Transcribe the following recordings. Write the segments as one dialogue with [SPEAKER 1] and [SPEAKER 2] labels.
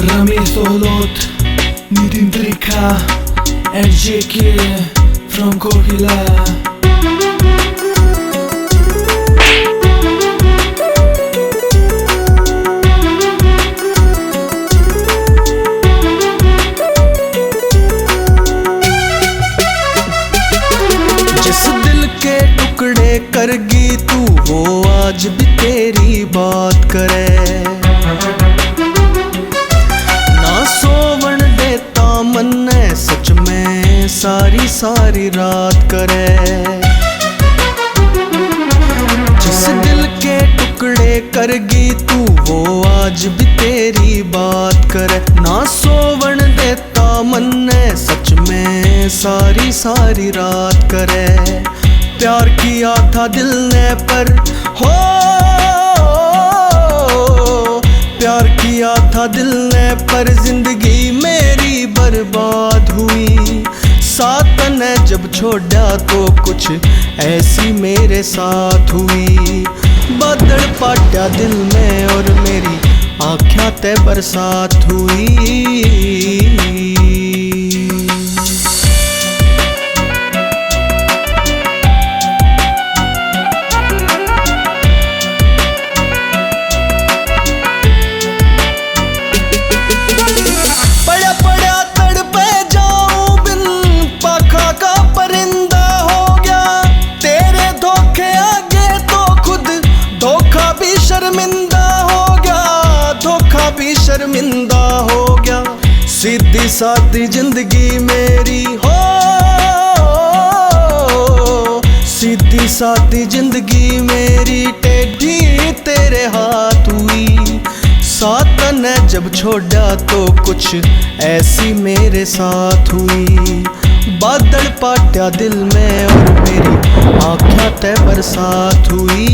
[SPEAKER 1] Ramir Solot, Nidin Trika, LJK from Kokila.
[SPEAKER 2] जिस दिल के टुकड़े करगी तू वो आज भी तेरी बात करे। ना सोवन देता मन ने सच में सारी सारी रात करे। जिस दिल के टुकड़े करगी तू वो आज भी तेरी बात करे। ना सोवन देता मन ने सच में सारी सारी रात करे। प्यार किया था दिल ने पर हो, प्यार किया था दिल ने पर जिंदगी मेरी बर्बाद हुई। साथ ने जब छोड़ा तो कुछ ऐसी मेरे साथ हुई। बादल पाटा दिल में और मेरी आँखें ते बरसात हुई। शर्मिंदा हो गया, धोखा भी शर्मिंदा हो गया। सीधी सादी जिंदगी मेरी हो, सीधी सादी जिंदगी मेरी टेढ़ी तेरे हाथ हुई। साथ ने जब छोड़ा तो कुछ ऐसी मेरे साथ हुई। बादल पाटा दिल में और मेरी आँखें ते बरसात हुई।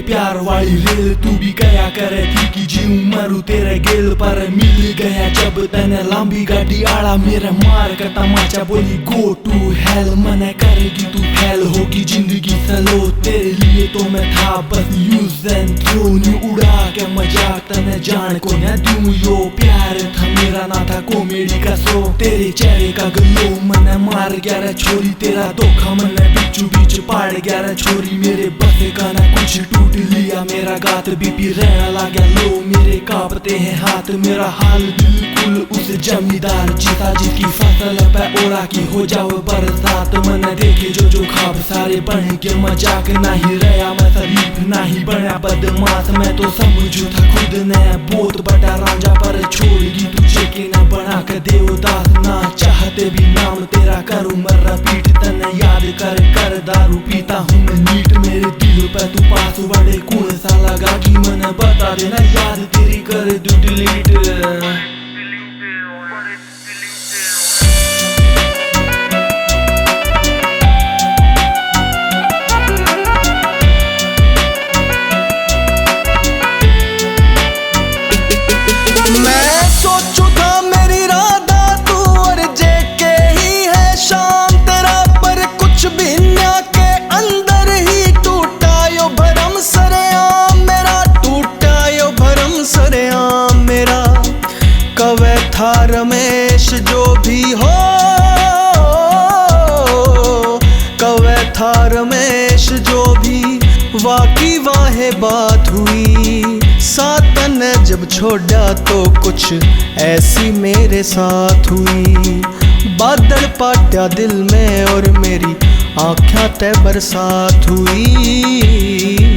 [SPEAKER 1] प्यार वाली रेल तू भी गया करे थी कि जीऊं मरूं तेरे गेल पर मिल गया जब तने लंबी गाड़ी आड़ा मेरे मार का तमाचा बोली गो टू हेल। मना करेगी तू फेल होगी जिंदगी स्लो तेरे लिए तो मैं था बस यूज एंड थ्रो। न्यू उड़ा के मजाक तने जान को न दूं यो प्यार था मेरा ना था कॉमेडी का शो। तेरे चेहरे का गलो मने मार गया रे छोरी तेरा धोखा मने बीचू बीच पाड़ गया रे छोरी। मेरे बसे का ना कुछ टूट लिया मेरा गात बीपी रहना लगा लो। मेरे कांपते हैं हाथ मेरा हाल बिल्कुल उस जमींदार जीता जिसकी फसल पे ओरा की हो जाओ बरसात। मन देखे जो खाब सारे बन के मजाक नहीं रहा मैं शरीफ नहीं बना बदमाश। मैं तो समझू था खुद ने बहुत बड़ा रांझा पर छोड़गी तुझे के ना बना कर देवदास। ना चाहते भी नाम तेरा करूँ मर पीट तने याद कर कर दारू पीता हूँ मैं नीट। मेरे दिल पे तू पास बड़े कौन सा लगा कि मन बता देना याद तेरी कर दू डिलीट।
[SPEAKER 2] मैं सोचू था मेरी राधा तू और जेके ही है शाम तेरा पर कुछ भी न्या के अंदर ही टूटा यो भरम सरेआम मेरा। टूटा यो भरम सरेआम मेरा। कवे था रमेश जो भी हो, कवे था रमेश जो भी वाकी वाहे बात हुई। साथ ने जब छोड़ा तो कुछ ऐसी मेरे साथ हुई। बादल पाटा दिल में और मेरी आँखें ते बरसात हुई।